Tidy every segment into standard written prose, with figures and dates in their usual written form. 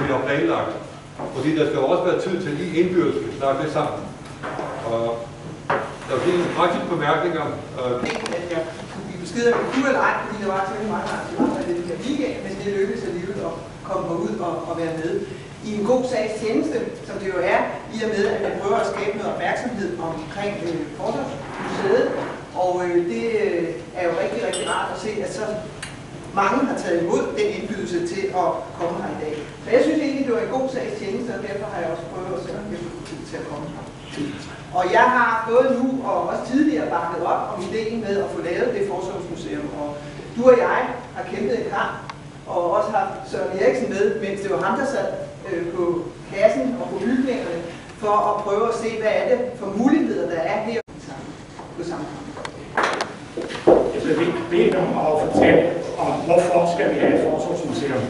vi har planlagt. Fordi der skal også være tid til lige indbyrdes at snakke det sammen. Og der er en praktisk bemærkning om... at jeg kunne give besked om, at kunne eller ej, fordi der var til mange arrangementer i den her weekend, men det lykkedes alligevel at komme ud og være med i en god sags tjeneste, som det jo er, i og med, at man prøver at skabe noget opmærksomhed omkring Forsvarsmuseet. Og det er jo rigtig, rigtig rart at se, at så mange har taget imod den indbydelse til at komme her i dag. Så jeg synes egentlig, det var en god sags tjeneste, og derfor har jeg også prøvet at sætte mig til at komme her. Og jeg har både nu og også tidligere bakket op om ideen med at få lavet det Forsvarsmuseum. Og du og jeg har kæmpet en kamp, og også haft Søren Eriksen med, mens det var ham, der sad på kassen og på bygningerne, for at prøve at se, hvad er det for muligheder, der er her på samme gang. Jeg vil bede om at fortælle om, hvorfor skal vi have et Forsvarsmuseum.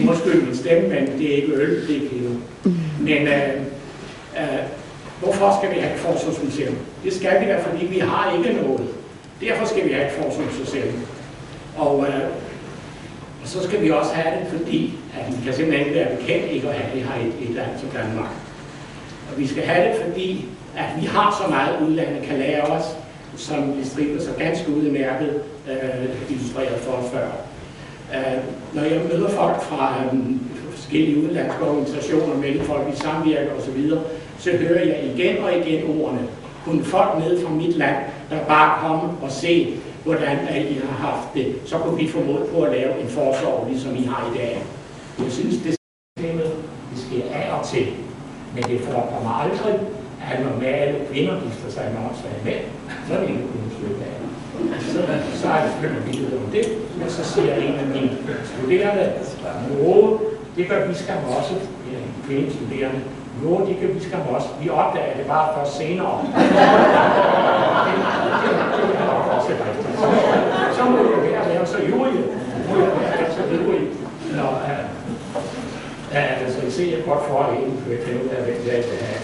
Undskyld min stemme, men det er ikke øl, det er kilo. Men hvorfor skal vi have et Forsvarsmuseum? Det skal vi da, fordi vi har ikke noget. Derfor skal vi have et Forsvarsmuseum. Og så skal vi også have det, fordi at vi kan simpelthen ikke være bekendt ikke at have det her i et land som Danmark. Og vi skal have det, fordi at vi har så meget udlandet kan lære os, som Striber så ganske udmærket illustreret for os før. Når jeg møder folk fra forskellige udenlandske organisationer, mellemfolk i samvirke osv., så hører jeg igen og igen ordene. Kunne folk nede fra mit land, der bare komme og se, hvordan I har haft det, så kunne vi få mod på at lave en forsorg, ligesom I har i dag. Jeg synes, det sker af og til, men det forekommer aldrig, at normale kvinder gifter sig med åndssvage mænd, så er det ikke kun slutte af. Så er det selvfølgelig billeder om det, men så siger en af mine studerende, det gør vi skam også, kvindestuderende, det gør vi skam også, vi opdager det bare først senere. Så må jeg være så ivrig, altså I ser godt for at indføre finde ud af, hvem det er, det er.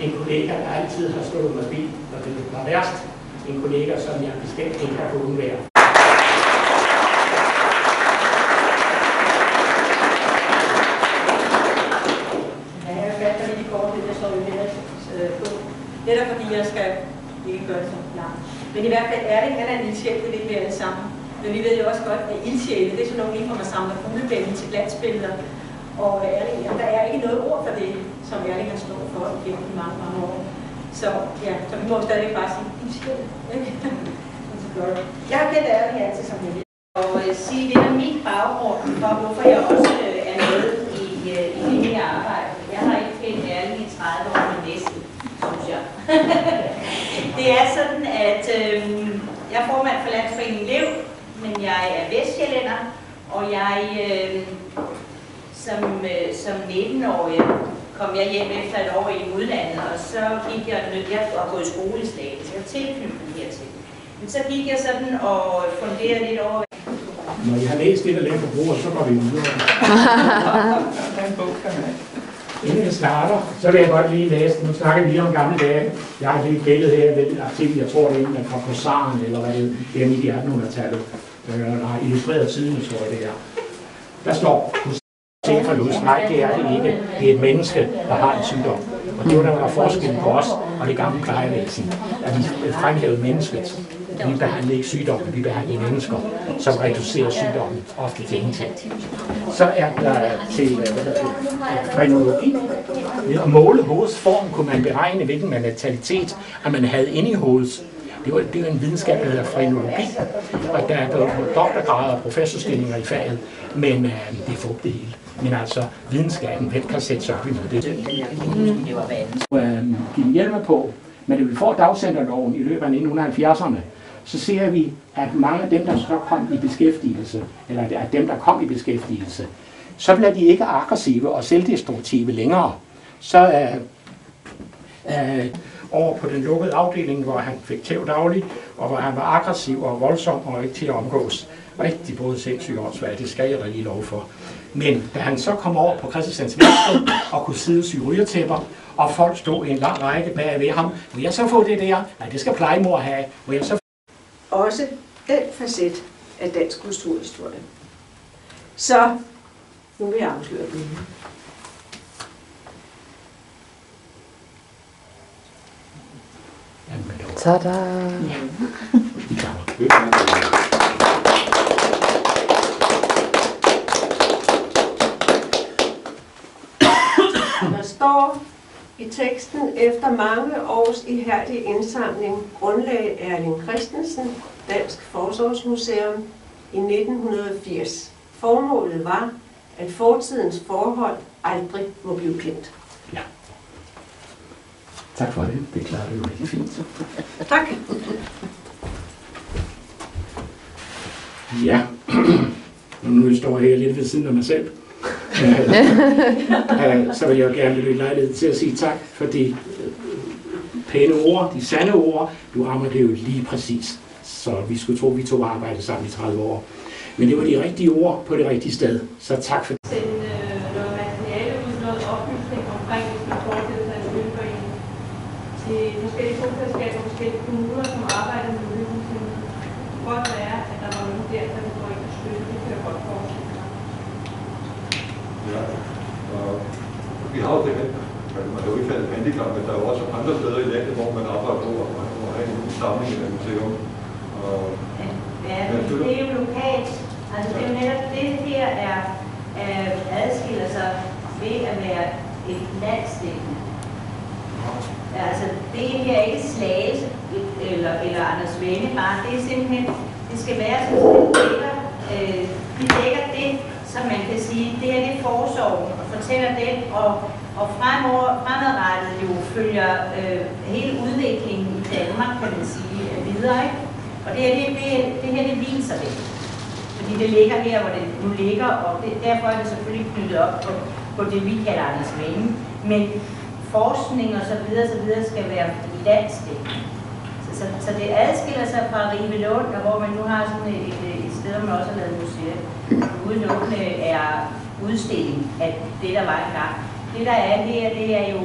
En kollega, der altid har stået mig bil, og det var værst. En kollega, som jeg bestemt ikke har kunnet undvære. Ja, jeg fatter lige kort, det der står jo her på. Det er der, fordi jeg skal ikke gøre det så langt. Men i hvert fald Erling, han er en ildsjæl, det ved vi alle sammen. Men vi ved jo også godt, at ildsjæle, det er sådan nogle hvor man samler fuglebælge til glansbilleder. Og Erling, der er ikke noget ord for det, som Erling har stået for gennem mange, mange år. Så ja, så vi må stadig bare sige ildsjæl. Jeg har kendt Erling altid som jeg. Og sige lidt om min baggrund, for hvorfor jeg også er med i det her arbejde. Jeg har ikke kendt Erling i 30 år med næsten, synes jeg. Det er sådan, at jeg er formand for Landsforeningen Lev, men jeg er vestsjællænder, og jeg som 19-årig kom jeg hjem efter et år i udlandet, og så gik jeg og gået i skole i Slagelse, så jeg tilknyttet hertil. Men så gik jeg sådan og funderede lidt over. Når I har læst det, der ligger på bordet, så går vi videre. Inden jeg starter, så vil jeg godt lige læse. Nu snakker vi lige om gamle dage. Jeg har et lille billede her, en artikel, jeg tror det er en fra Korsaren, eller hvad det er, midt i 1800-tallet. Der har illustreret siden, tror jeg det er. Der står, se for Luz, nej, det er det ikke. Det er et menneske, der har en sygdom. Og det var forskellen på os og det gamle plejevæsen, at vi fremhævede mennesket. Vi behandler ikke sygdommen, vi behandler mennesker, som reducerer sygdommen ofte til ingenting. Så er der til frenologi. Ved at måle hovedets form kunne man beregne, hvilken mentalitet at man havde inde i hovedet. Det er en videnskab, der hedder frenologi, og der er doktorgrader og professorstillinger i faget, men det er fugt det hele. Men altså, videnskaben, hvem kan sætte sig op imod det? Give hjælpe på, men når vi får dagcenterloven i løbet af 1970'erne, så ser vi, at mange af dem, der så kom i beskæftigelse, eller at dem, der kom i beskæftigelse, så bliver de ikke aggressive og selvdestruktive længere. Så over på den lukkede afdeling, hvor han fik tæv dagligt, og hvor han var aggressiv og voldsom og ikke til at omgås. Rigtig både sindssygt og åndssvagt, det skal jeg da lige lov for. Men da han så kom over på Christiansens Venstre og kunne sidde og sy rygetæpper, og folk stod i en lang række bag ved ham, vil jeg så få det der? Nej, det skal plejemor have. Vil jeg så også den facet af dansk kulturhistorie. Så Nu vil jeg afsløre det. Tada! Der står i teksten, efter mange års ihærdig indsamling grundlagde Erling Christensen Dansk Forsorgsmuseum i 1980. Formålet var, at fortidens forhold aldrig må blive glemt. Ja. Tak for det. Det klarer vi jo rigtig fint. Tak. Ja. Nu står jeg her lidt ved siden af mig selv. Så vil jeg gerne benytte lejlighed til at sige tak for de pæne ord, de sande ord. Du rammer det jo lige præcis. Så vi skulle tro, at vi to arbejdede sammen i 30 år. Men det var de rigtige ord på det rigtige sted. Så tak for det. Sende noget materiale ud, noget oplysning omkring, hvis man forestiller sig en miljøforening til forskellige boligselskaber og forskellige kommuner, som arbejder med miljøfunktioner. Det kunne godt være, at der var nogen der, der ville gå ind og støtte. Det kan jeg godt forestille mig. Ja, og vi har jo det her. Man har jo ikke kaldt handicap, men der er jo også andre steder i landet, hvor man arbejder på at have en samling af museum. Ja, det er jo lokalt. Altså det er jo netop det her adskiller sig ved at være et landsdækkende. Altså det her er ikke Slagelse eller Anders Venne bare. Det er simpelthen, det skal være sådan, at vi dækker det, som man kan sige, det er det forsorgen og fortæller den, og fremadrettet jo følger hele udviklingen i Danmark, kan man sige, videre, ikke? Og det her viser det. Fordi det ligger her, hvor det nu ligger, og derfor er det selvfølgelig knyttet op på det, vi kalder Anders Venne. Men forskning og så videre skal være landsdækkende. Så det adskiller sig fra Rivelund, hvor man nu har sådan et sted, hvor man også har lavet museet. Udelukkende er udstilling af det, der var engang. Det, der er her, det er jo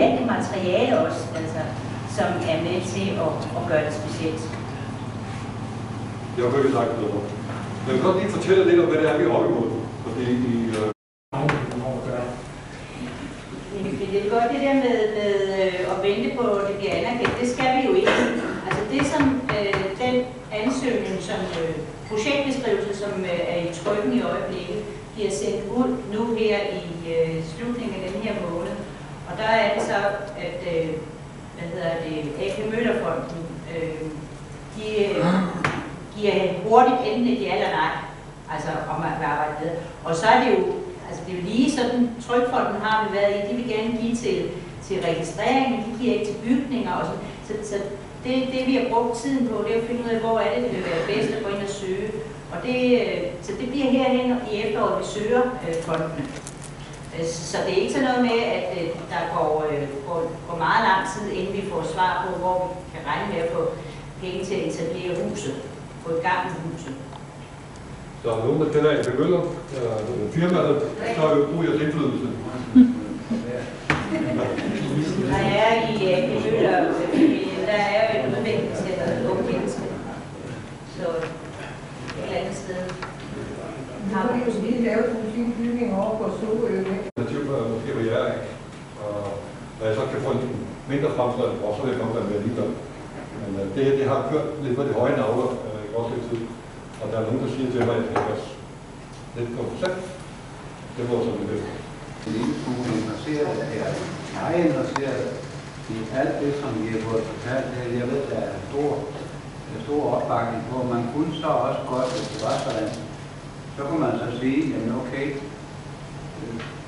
alt det materiale også, altså, som er med til at gøre det specielt. Jeg har virkelig sagt noget. Jeg vil godt lige fortælle lidt om, hvad det er, vi er oppe imod. Fordi Det er godt det der med at vente på, at det bliver anerkendt. Det skal vi jo ikke. Altså det som den ansøgning, som projektbeskrivelse, som er i trykken i øjeblikket, bliver sendt ud nu her i slutningen af den her måned. Og der er det så, at AP Møllerfonden giver hurtigt enten et ja eller nej, altså om man vil arbejde med. Og så er det jo, altså det er jo lige sådan, Trygfonden har vi været i, de vil gerne give til registrering, men de giver ikke til bygninger og sådan. Så det vi har brugt tiden på, det er at finde ud af, hvor er det, det vil være bedst at gå ind og søge. Og så det bliver herhen i efteråret, vi søger fondene. Så det er ikke sådan noget med, at der går meget lang tid, inden vi får svar på, hvor vi kan regne med at få penge til at etablere huset, få et gang med huset. der er nogen, der kender A.P. Møller, firmaet, så har jo brug jeres indflydelse. Der er i A.P. Møller, der er jo et udviklingscenter, et unge menneske. Så et andet sted. Har vi jo lige lavet en fin bygning over på Sorø. Måske hvor jeg er, ikke? Og når jeg så kan få en mindre fremtræden, så vil jeg komme med alligevel. Men det her, det har kørt lidt på de høje navler i vores tid. Og der er nogen, der siger til mig, at jeg kan lidt på procent. Det var sådan det bedste. En lille smule interesseret er meget interesseret i alt det, som vi har fået fortalt her. Jeg ved, der er stor opbakning på. Man kunne så også godt, hvis det var sådan, så kunne man så sige, jamen okay,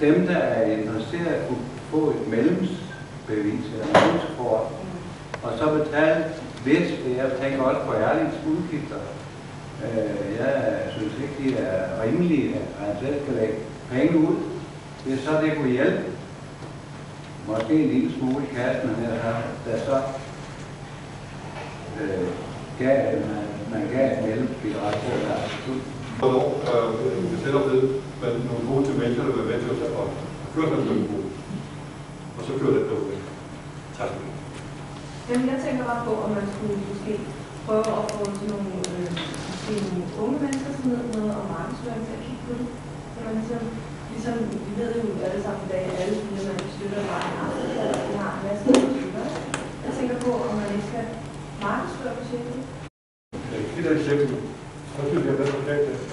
dem, der er interesseret, kunne få et mellemsbevis eller mellemskort, og så betale, hvis jeg tænker også på Erlings udgifter. Jeg synes ikke, de er rimelige, at han selv skal lægge penge ud. Hvis så det kunne hjælpe, måske en lille smule i kassen, der så man gav et mellemsbidrag på deres slut. Vi sætter ved, men nogle gode til mennesker, der vil være med til at køre den på den. Og så kører det på det. Tak skal du have. Jamen, jeg tænker bare på, om man skulle måske prøve at få sådan nogle unge mennesker sådan noget og markedsføring til at kigge på det. Så man ligesom ligesom, vi ved jo alle sammen i dag, at alle firmaer støtter bare en arbejdsplads, vi har en masse støtter. Jeg tænker på, om man ikke skal markedsføre projektet. Et eksempel, så synes jeg, at det er